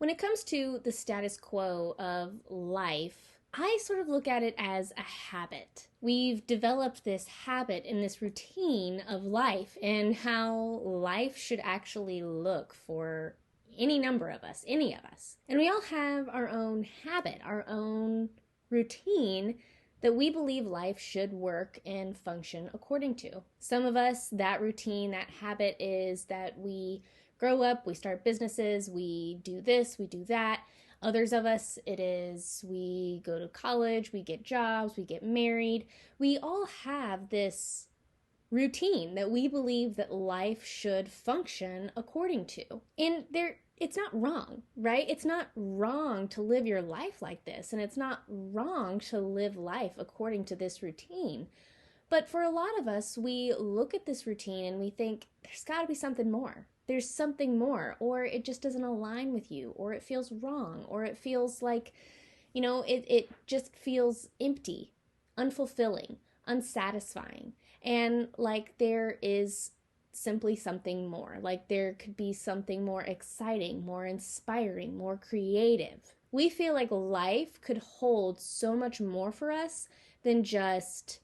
When it comes to the status quo of life, I sort of look at it as a habit. We've developed this habit and this routine of life and how life should actually look for any number of us, any of us. And we all have our own habit, our own routine that we believe life should work and function according to. Some of us, that routine, that habit is that we grow up, we start businesses, we do this, we do that. Others of us, it is we go to college, we get jobs, we get married. We all have this routine that we believe that life should function according to. And it's not wrong, right? It's not wrong to live your life like this, and it's not wrong to live life according to this routine. But for a lot of us, we look at this routine and we think there's got to be something more. There's something more, or it just doesn't align with you, or it feels wrong, or it feels like, it just feels empty, unfulfilling, unsatisfying, and like there is simply something more. Like there could be something more exciting, more inspiring, more creative. We feel like life could hold so much more for us than just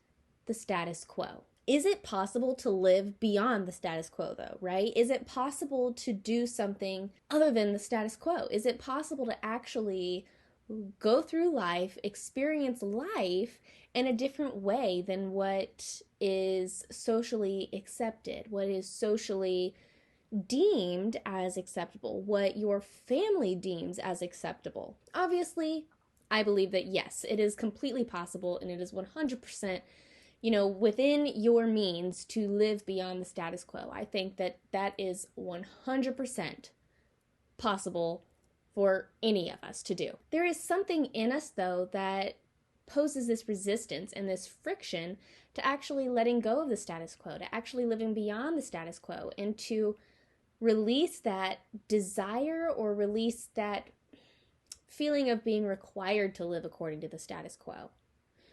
the status quo. Is it possible to live beyond the status quo, though, right? Is it possible to do something other than the status quo? Is it possible to actually go through life, experience life in a different way than what is socially accepted, what is socially deemed as acceptable, what your family deems as acceptable? Obviously, I believe that yes, it is completely possible and it is 100% within your means to live beyond the status quo. I think that that is 100% possible for any of us to do. There is something in us, though, that poses this resistance and this friction to actually letting go of the status quo, to actually living beyond the status quo, and to release that desire or release that feeling of being required to live according to the status quo.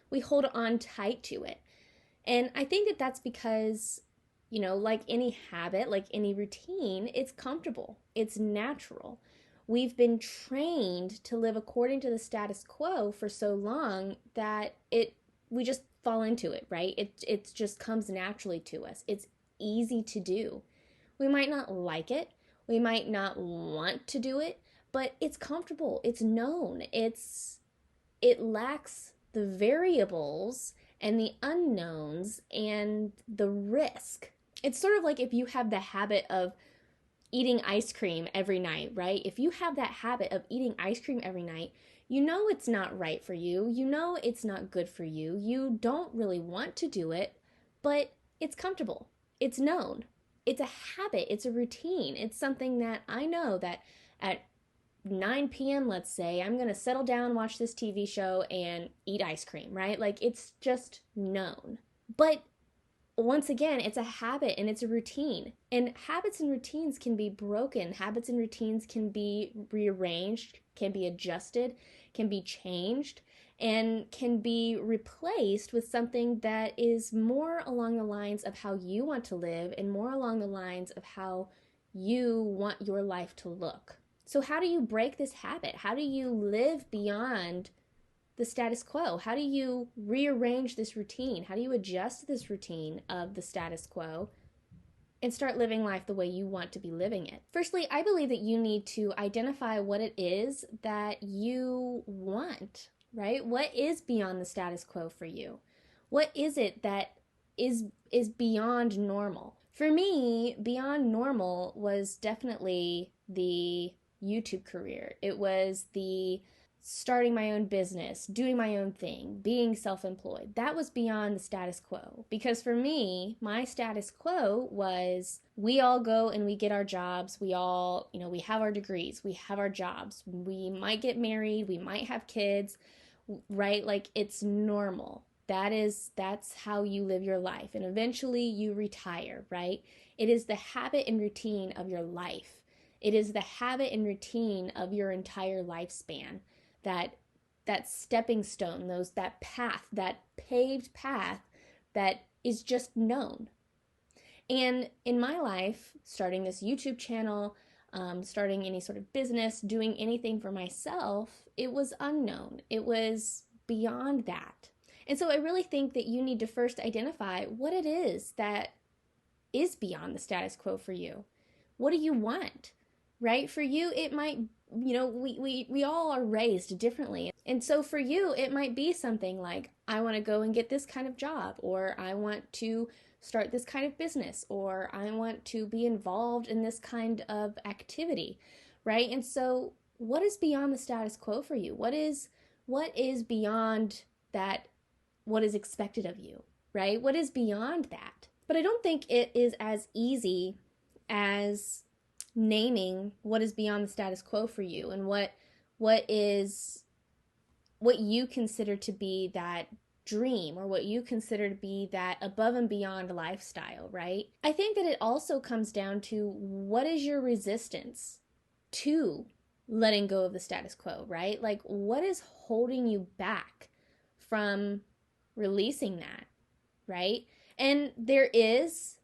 We hold on tight to it. And I think that that's because, like any habit, like any routine, it's comfortable, it's natural. We've been trained to live according to the status quo for so long that we just fall into it, right? It just comes naturally to us. It's easy to do. We might not like it, we might not want to do it, but it's comfortable, it's known, it lacks the variables and the unknowns and the risk. It's sort of like if you have the habit of eating ice cream every night, right? If you have that habit of eating ice cream every night, you know it's not right for you. You know it's not good for you. You don't really want to do it, but it's comfortable. It's known. It's a habit. It's a routine. It's something that I know that at 9 p.m., let's say, I'm going to settle down, watch this TV show, and eat ice cream, right? Like, it's just known. But once again, it's a habit and it's a routine. And habits and routines can be broken. Habits and routines can be rearranged, can be adjusted, can be changed, and can be replaced with something that is more along the lines of how you want to live and more along the lines of how you want your life to look. So how do you break this habit? How do you live beyond the status quo? How do you rearrange this routine? How do you adjust this routine of the status quo and start living life the way you want to be living it? Firstly, I believe that you need to identify what it is that you want, right? What is beyond the status quo for you? What is it that is beyond normal? For me, beyond normal was definitely the YouTube career. It was the starting my own business, doing my own thing, being self-employed. That was beyond the status quo. Because for me, my status quo was we all go and we get our jobs. We all, we have our degrees, we have our jobs. We might get married, we might have kids, right? Like it's normal. That's how you live your life. And eventually you retire, right? It is the habit and routine of your life. It is the habit and routine of your entire lifespan. That stepping stone, that path, that paved path that is just known. And in my life, starting this YouTube channel, starting any sort of business, doing anything for myself, it was unknown. It was beyond that. And so I really think that you need to first identify what it is that is beyond the status quo for you. What do you want? Right? For you, it might, we all are raised differently. And so for you, it might be something like, I want to go and get this kind of job, or I want to start this kind of business, or I want to be involved in this kind of activity, right? And so what is beyond the status quo for you? What is beyond that, what is expected of you, right? What is beyond that? But I don't think it is as easy as naming what is beyond the status quo for you, and what you consider to be that dream, or what you consider to be that above and beyond lifestyle, right? I think that it also comes down to, what is your resistance to letting go of the status quo, right? Like, what is holding you back from releasing that, right? And there is,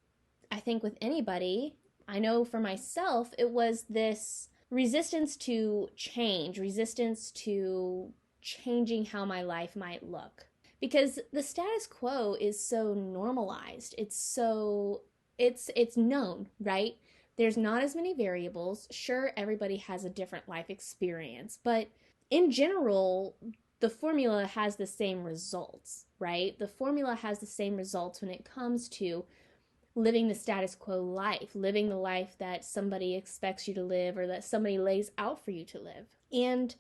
I think with anybody, I know for myself, it was this resistance to change, resistance to changing how my life might look. Because the status quo is so normalized. It's known, right? There's not as many variables. Sure, everybody has a different life experience, but in general, the formula has the same results, right? The formula has the same results when it comes to living the status quo life, living the life that somebody expects you to live, or that somebody lays out for you to live. And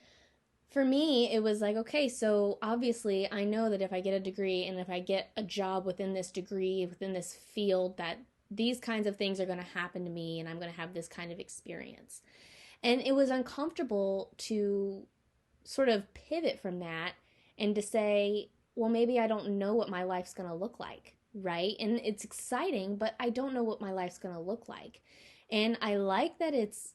for me, it was like, okay, so obviously I know that if I get a degree and if I get a job within this degree, within this field, that these kinds of things are going to happen to me, and I'm going to have this kind of experience. And it was uncomfortable to sort of pivot from that and to say, well, maybe I don't know what my life's going to look like, right? And it's exciting, but I don't know what my life's going to look like. And I like that it's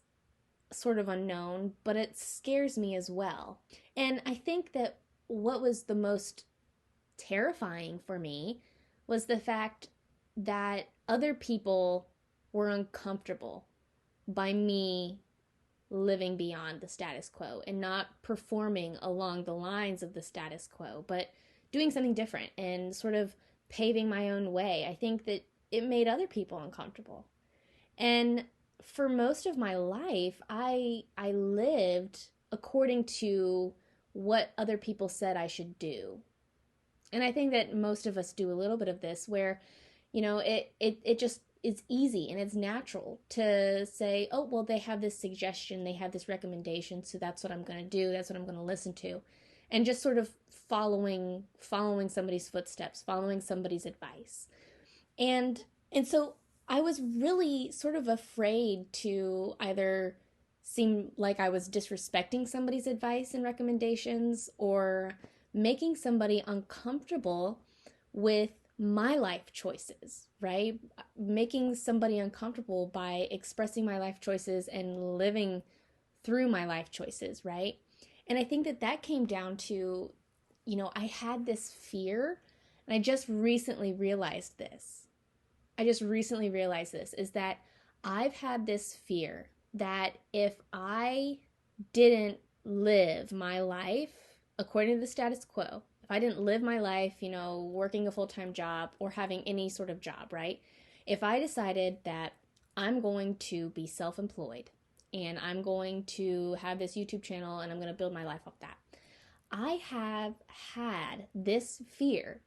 sort of unknown, but it scares me as well. And I think that what was the most terrifying for me was the fact that other people were uncomfortable by me living beyond the status quo and not performing along the lines of the status quo, but doing something different and sort of paving my own way. I think that it made other people uncomfortable. And for most of my life, I lived according to what other people said I should do. And I think that most of us do a little bit of this, where, it just, it's easy and it's natural to say, oh, well, they have this suggestion, they have this recommendation, so that's what I'm going to do, that's what I'm going to listen to. And just sort of following somebody's footsteps, following somebody's advice. And so I was really sort of afraid to either seem like I was disrespecting somebody's advice and recommendations, or making somebody uncomfortable with my life choices, right? Making somebody uncomfortable by expressing my life choices and living through my life choices, right? And I think that came down to, I had this fear, and I just recently realized this, is that I've had this fear that if I didn't live my life according to the status quo, if I didn't live my life, working a full-time job or having any sort of job, right? If I decided that I'm going to be self-employed and I'm going to have this YouTube channel and I'm going to build my life off that, I have had this fear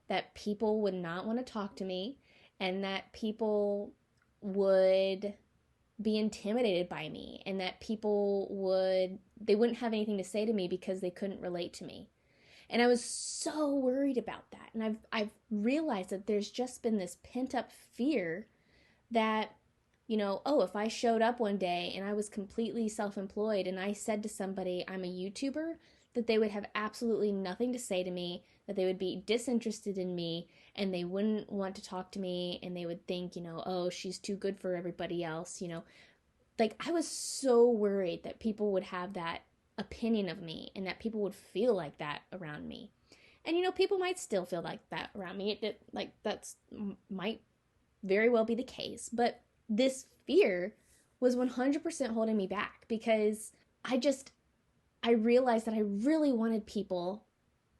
that people would not want to talk to me, and that people would be intimidated by me, and that they wouldn't have anything to say to me because they couldn't relate to me. And I was so worried about that. And I've realized that there's just been this pent up fear that, if I showed up one day and I was completely self-employed and I said to somebody I'm a YouTuber, that they would have absolutely nothing to say to me, that they would be disinterested in me, and they wouldn't want to talk to me, and they would think, oh, she's too good for everybody else, Like, I was so worried that people would have that opinion of me, and that people would feel like that around me. And, people might still feel like that around me. Might very well be the case. But this fear was 100% holding me back, because I just, I realized that I really wanted people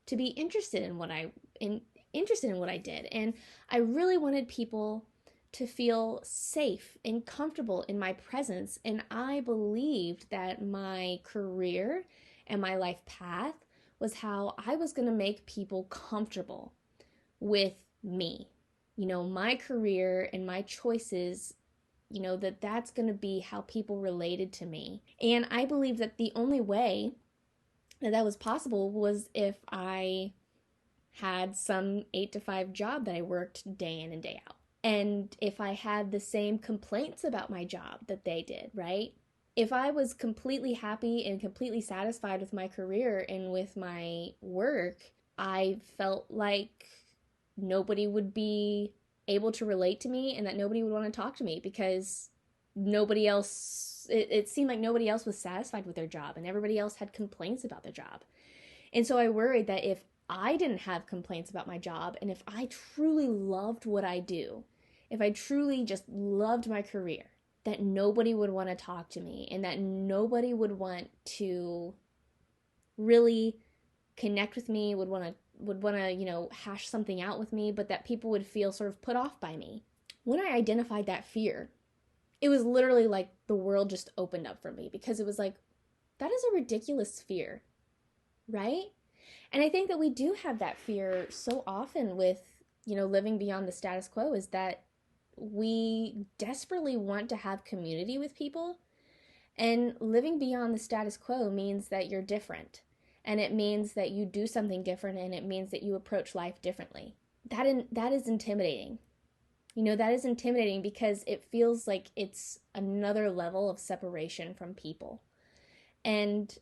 to be interested in what I did. And I really wanted people to feel safe and comfortable in my presence. And I believed that my career and my life path was how I was going to make people comfortable with me. My career and my choices, that's going to be how people related to me. And I believe that the only way that was possible was if I had some 8 to 5 job that I worked day in and day out. And if I had the same complaints about my job that they did, right? If I was completely happy and completely satisfied with my career and with my work, I felt like nobody would be able to relate to me and that nobody would want to talk to me, because nobody else, it seemed like nobody else was satisfied with their job and everybody else had complaints about their job. And so I worried that if I didn't have complaints about my job, and if I truly loved what I do, if I truly just loved my career, that nobody would want to talk to me and that nobody would want to really connect with me, would want to hash something out with me, but that people would feel sort of put off by me. When I identified that fear, it was literally like the world just opened up for me, because it was like, that is a ridiculous fear, right? And I think that we do have that fear so often with, living beyond the status quo, is that we desperately want to have community with people. And living beyond the status quo means that you're different. And it means that you do something different, and it means that you approach life differently. That is intimidating. That is intimidating because it feels like it's another level of separation from people. And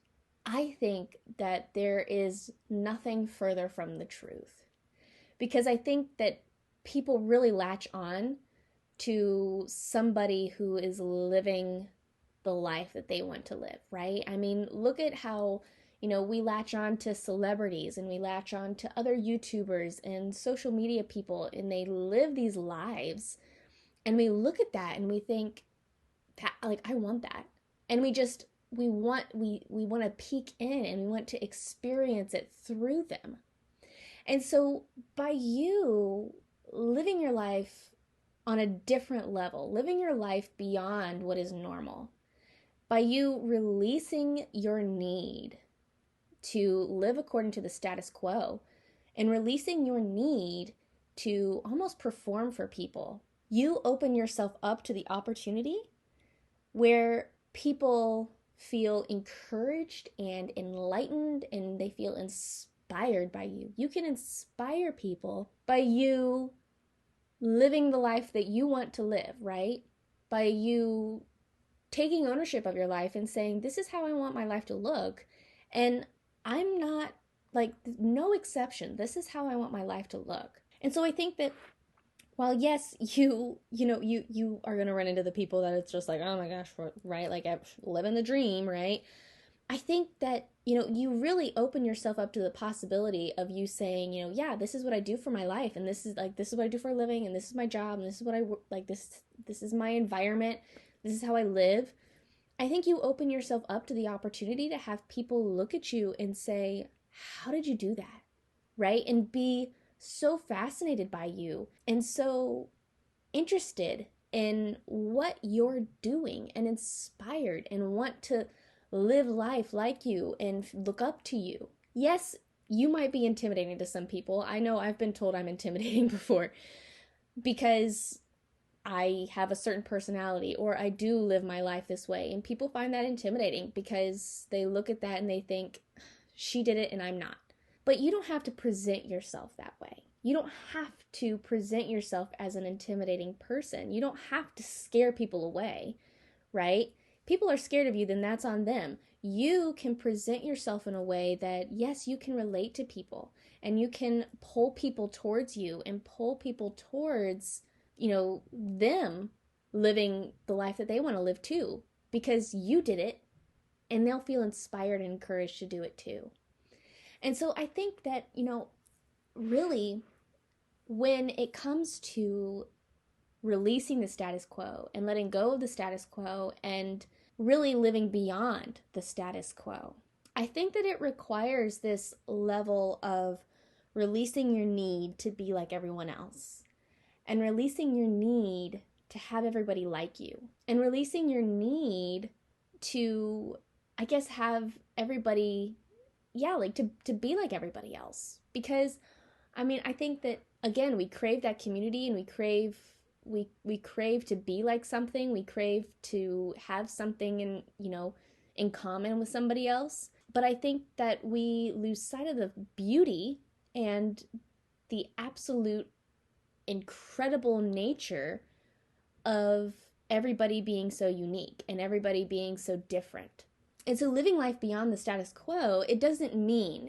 I think that there is nothing further from the truth, because I think that people really latch on to somebody who is living the life that they want to live, right? I mean, look at how, we latch on to celebrities and we latch on to other YouTubers and social media people, and they live these lives. And we look at that and we think, that, like, I want that. And we want to peek in and we want to experience it through them. And so by you living your life on a different level, living your life beyond what is normal, by you releasing your need to live according to the status quo and releasing your need to almost perform for people, you open yourself up to the opportunity where people feel encouraged and enlightened, and they feel inspired by you. You can inspire people by you living the life that you want to live, right? By you taking ownership of your life and saying, this is how I want my life to look. And I'm not, like, no exception. This is how I want my life to look. And so I think that while yes, you are going to run into the people that it's just like, oh my gosh, right? Like, living the dream, right? I think that, you really open yourself up to the possibility of you saying, yeah, this is what I do for my life. And this is what I do for a living. And this is my job. And this is what I like, this is my environment. This is how I live. I think you open yourself up to the opportunity to have people look at you and say, how did you do that? Right? And be so fascinated by you and so interested in what you're doing and inspired and want to live life like you and look up to you. Yes, you might be intimidating to some people. I know I've been told I'm intimidating before because I have a certain personality or I do live my life this way, and people find that intimidating because they look at that and they think, she did it and I'm not. But you don't have to present yourself that way. You don't have to present yourself as an intimidating person. You don't have to scare people away, right? People are scared of you, then that's on them. You can present yourself in a way that, yes, you can relate to people and you can pull people towards you and pull people towards, them living the life that they want to live too, because you did it and they'll feel inspired and encouraged to do it too. And so I think that, really, when it comes to releasing the status quo and letting go of the status quo and really living beyond the status quo. I think that it requires this level of releasing your need to be like everyone else, and releasing your need to have everybody like you, and releasing your need to, I guess, have everybody, like to be like everybody else. Because I think that, again, we crave that community, and we crave to be like something. We crave to have something in common with somebody else. But I think that we lose sight of the beauty and the absolute incredible nature of everybody being so unique and everybody being so different. And so living life beyond the status quo, it doesn't mean,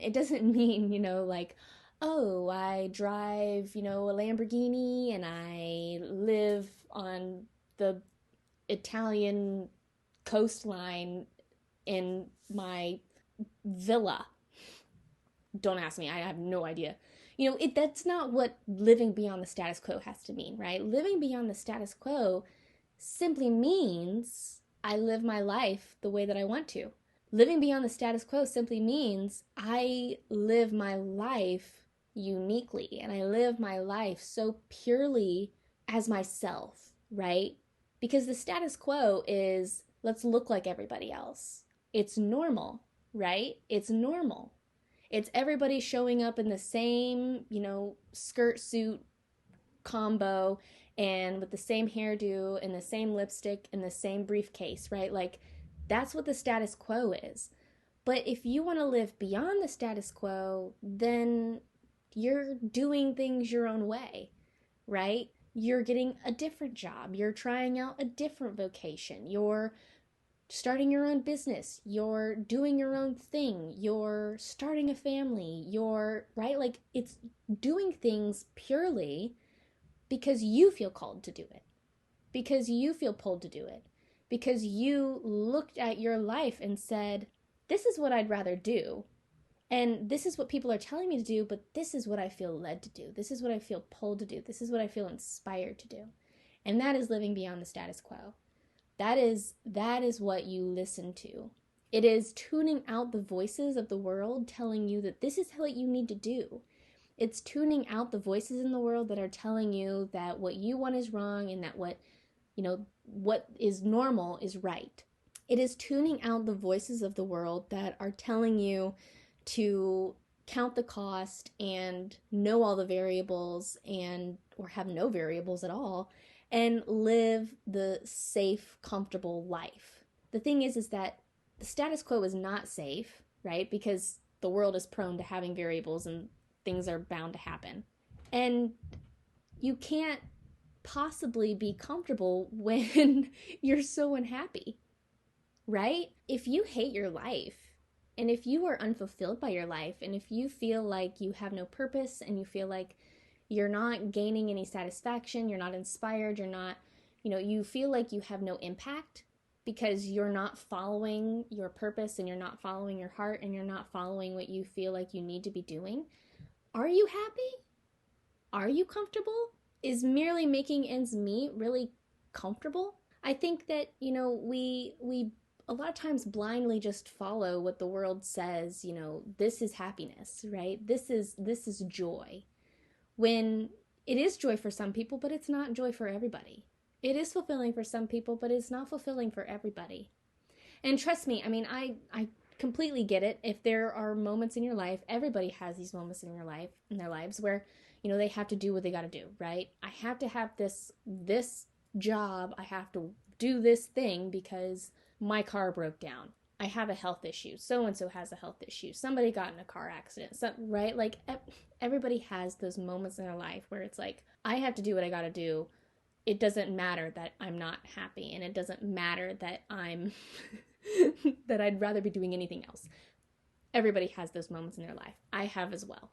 like, oh, I drive, a Lamborghini and I live on the Italian coastline in my villa. Don't ask me, I have no idea. That's not what living beyond the status quo has to mean, right? Living beyond the status quo simply means I live my life the way that I want to. Living beyond the status quo simply means I live my life uniquely, and I live my life so purely as myself, right? Because the status quo is, let's look like everybody else. It's normal, right? It's normal. It's everybody showing up in the same, skirt suit combo and with the same hairdo and the same lipstick and the same briefcase, right? Like, that's what the status quo is. But if you want to live beyond the status quo, then you're doing things your own way, right? You're getting a different job. You're trying out a different vocation. You're starting your own business. You're doing your own thing. You're starting a family. Right? Like, it's doing things purely because you feel called to do it, because you feel pulled to do it, because you looked at your life and said, this is what I'd rather do. And this is what people are telling me to do, but this is what I feel led to do. This is what I feel pulled to do. This is what I feel inspired to do. And that is living beyond the status quo. That is what you listen to. It is tuning out the voices of the world telling you that this is what you need to do. It's tuning out the voices in the world that are telling you that what you want is wrong and that what is normal is right. It is tuning out the voices of the world that are telling you to count the cost and know all the variables or have no variables at all and live the safe, comfortable life. The thing is that the status quo is not safe, right? Because the world is prone to having variables and things are bound to happen. And you can't possibly be comfortable when you're so unhappy, right? If you hate your life, and if you are unfulfilled by your life, and if you feel like you have no purpose, and you feel like you're not gaining any satisfaction, you're not inspired, you're not, you feel like you have no impact because you're not following your purpose and you're not following your heart and you're not following what you feel like you need to be doing, are you happy? Are you comfortable? Is merely making ends meet really comfortable? I think that, we a lot of times blindly just follow what the world says, this is happiness, right? This is joy. When it is joy for some people, but it's not joy for everybody. It is fulfilling for some people, but it's not fulfilling for everybody. And trust me, I completely get it. If there are moments in your life, everybody has these moments in their lives where, they have to do what they got to do, right? I have to have this job. I have to do this thing because my car broke down. I have a health issue. So-and-so has a health issue. Somebody got in a car accident, right? Like, everybody has those moments in their life where it's like, I have to do what I got to do. It doesn't matter that I'm not happy, and it doesn't matter that I'm that I'd rather be doing anything else. Everybody has those moments in their life. I have as well.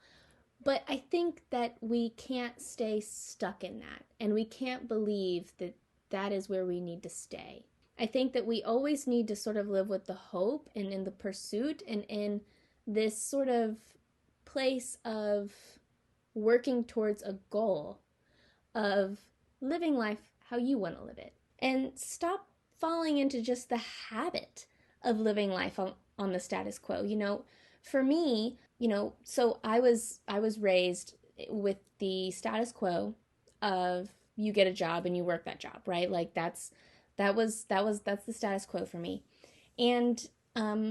But I think that we can't stay stuck in that, and we can't believe that that is where we need to stay. I think that we always need to sort of live with the hope and in the pursuit and in this sort of place of working towards a goal of living life how you want to live it. And stop falling into just the habit of living life on the status quo. For me, so I was raised with the status quo of you get a job and you work that job, right? Like that's the status quo for me. And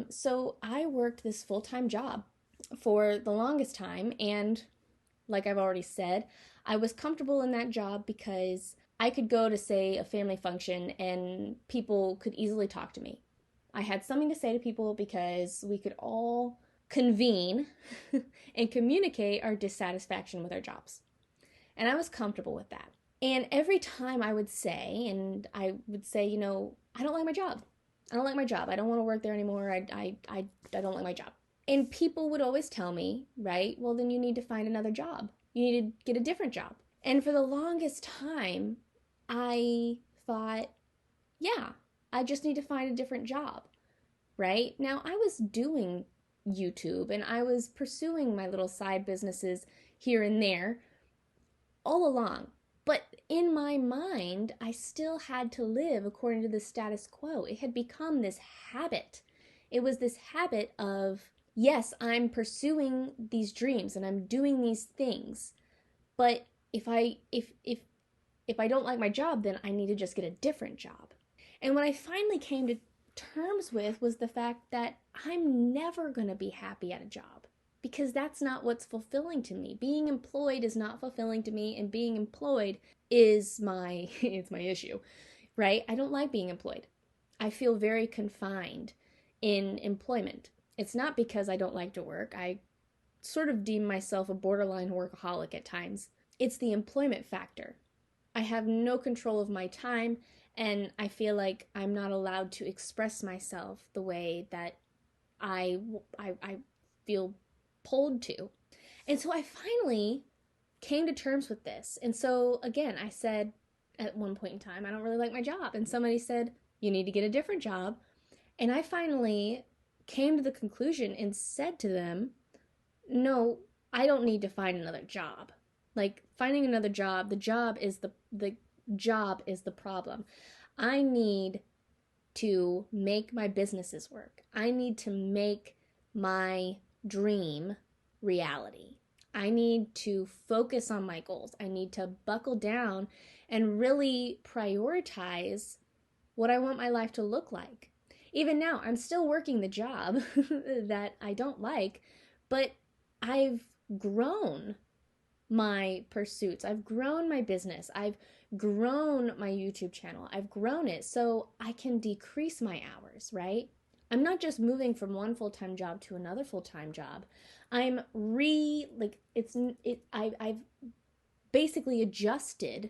so I worked this full-time job for the longest time, and like I've already said, I was comfortable in that job because I could go to, say, a family function and people could easily talk to me. I had something to say to people because we could all convene and communicate our dissatisfaction with our jobs. And I was comfortable with that. And every time I would say, I don't like my job. I don't like my job. I don't want to work there anymore. I don't like my job. And people would always tell me, right, well, then you need to find another job. You need to get a different job. And for the longest time, I thought, yeah, I just need to find a different job, right? Now, I was doing YouTube and I was pursuing my little side businesses here and there all along. But in my mind, I still had to live according to the status quo. It had become this habit. It was this habit of, yes, I'm pursuing these dreams and I'm doing these things, but if I don't like my job, then I need to just get a different job. And what I finally came to terms with was the fact that I'm never going to be happy at a job, because that's not what's fulfilling to me. Being employed is not fulfilling to me, and being employed is it's my issue, right? I don't like being employed. I feel very confined in employment. It's not because I don't like to work. I sort of deem myself a borderline workaholic at times. It's the employment factor. I have no control of my time, and I feel like I'm not allowed to express myself the way that I feel pulled to. And so I finally came to terms with this. And so again, I said at one point in time, I don't really like my job. And somebody said, you need to get a different job. And I finally came to the conclusion and said to them, no, I don't need to find another job. Like, finding another job, the job is the problem. I need to make my businesses work. I need to make my dream reality. I need to focus on my goals. I need to buckle down and really prioritize what I want my life to look like. Even now, I'm still working the job that I don't like, but I've grown my pursuits. I've grown my business. I've grown my YouTube channel. I've grown it so I can decrease my hours, right? I'm not just moving from one full-time job to another full-time job. I've basically adjusted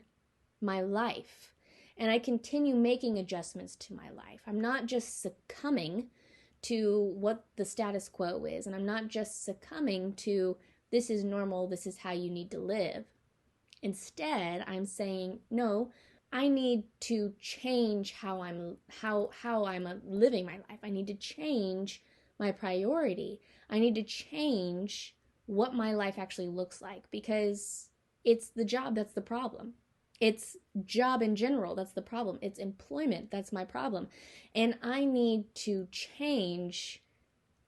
my life, and I continue making adjustments to my life. I'm not just succumbing to what the status quo is, and I'm not just succumbing to this is normal, this is how you need to live. Instead, I'm saying, no, I need to change how I'm living my life. I need to change my priority. I need to change what my life actually looks like, because it's the job that's the problem. It's job in general that's the problem. It's employment that's my problem. And I need to change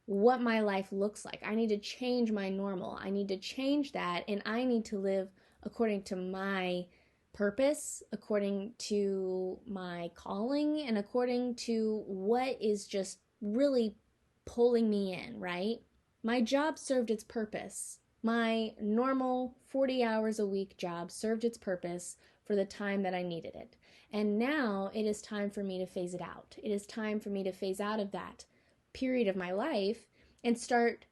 what my life looks like. I need to change my normal. I need to change that, and I need to live according to my purpose, according to my calling, and according to what is just really pulling me in, right? My job served its purpose. My normal 40 hours a week job served its purpose for the time that I needed it. And now it is time for me to phase it out. It is time for me to phase out of that period of my life and start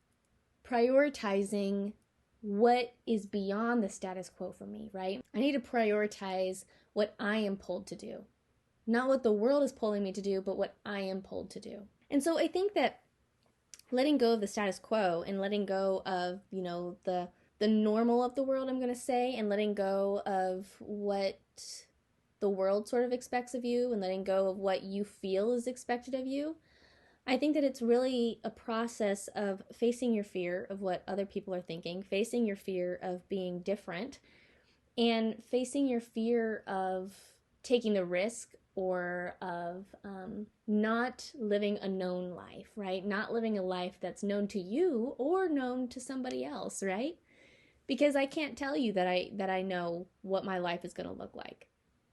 prioritizing what is beyond the status quo for me, right? I need to prioritize what I am pulled to do. Not what the world is pulling me to do, but what I am pulled to do. And so I think that letting go of the status quo and letting go of, the normal of the world, I'm going to say, and letting go of what the world sort of expects of you and letting go of what you feel is expected of you, I think that it's really a process of facing your fear of what other people are thinking, facing your fear of being different, and facing your fear of taking the risk or of not living a known life, right? Not living a life that's known to you or known to somebody else, right? Because I can't tell you that I know what my life is going to look like.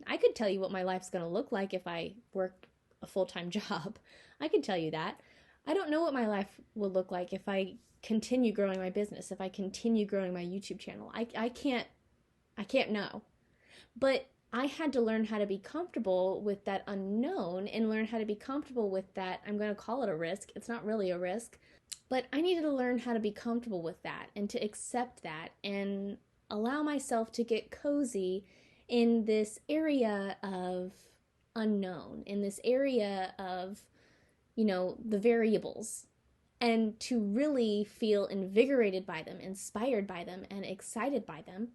I could tell you what my life's going to look like if I worked a full-time job. I could tell you that. I don't know what my life will look like if I continue growing my business, if I continue growing my YouTube channel. I can't know. But I had to learn how to be comfortable with that unknown and learn how to be comfortable with that. I'm going to call it a risk. It's not really a risk, but I needed to learn how to be comfortable with that and to accept that and allow myself to get cozy in this area of unknown, in this area of, the variables, and to really feel invigorated by them, inspired by them, and excited by them,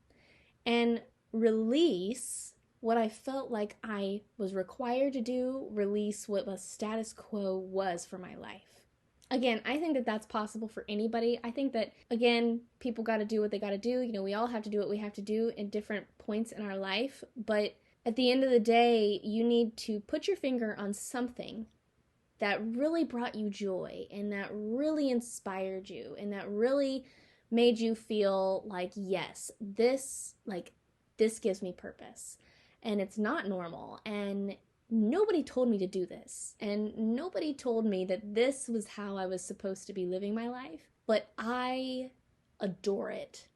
and release what I felt like I was required to do, release what the status quo was for my life. Again, I think that that's possible for anybody. I think that, again, people got to do what they got to do. We all have to do what we have to do in different points in our life. But at the end of the day, you need to put your finger on something that really brought you joy and that really inspired you and that really made you feel like, yes, this gives me purpose. And it's not normal. And nobody told me to do this. And nobody told me that this was how I was supposed to be living my life. But I adore it.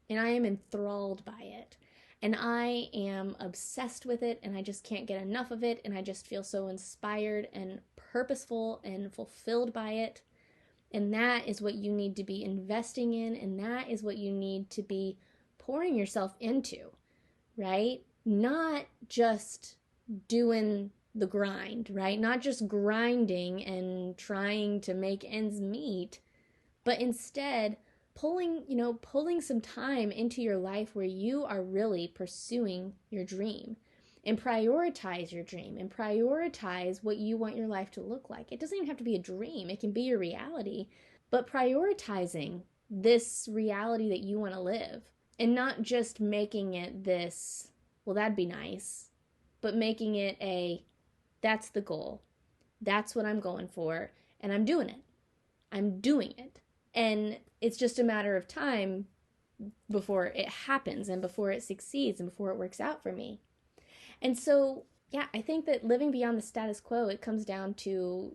And I am enthralled by it. And I am obsessed with it. And I just can't get enough of it. And I just feel so inspired and purposeful and fulfilled by it. And that is what you need to be investing in. And that is what you need to be pouring yourself into, right? Not just doing the grind, right? Not just grinding and trying to make ends meet, but instead pulling some time into your life where you are really pursuing your dream and prioritize your dream and prioritize what you want your life to look like. It doesn't even have to be a dream. It can be your reality, but prioritizing this reality that you want to live and not just making it this, well, that'd be nice, but making it that's the goal. That's what I'm going for, and I'm doing it. I'm doing it. And it's just a matter of time before it happens and before it succeeds and before it works out for me. And so, yeah, I think that living beyond the status quo, it comes down to,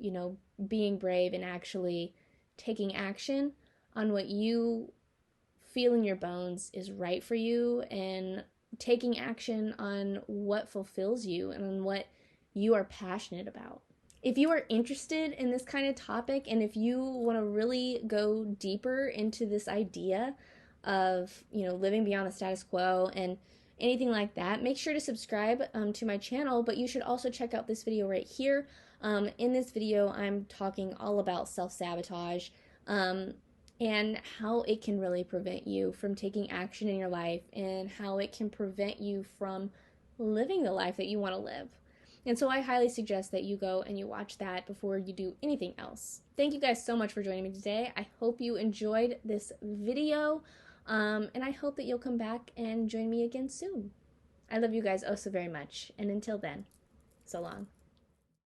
being brave and actually taking action on what you feel in your bones is right for you and taking action on what fulfills you and on what you are passionate about. If you are interested in this kind of topic and if you want to really go deeper into this idea of, living beyond the status quo and anything like that, make sure to subscribe to my channel, but you should also check out this video right here. In this video, I'm talking all about self-sabotage and how it can really prevent you from taking action in your life and how it can prevent you from living the life that you want to live. And so I highly suggest that you go and you watch that before you do anything else. Thank you guys so much for joining me today. I hope you enjoyed this video, and I hope that you'll come back and join me again soon. I love you guys oh so very much, and until then, so long.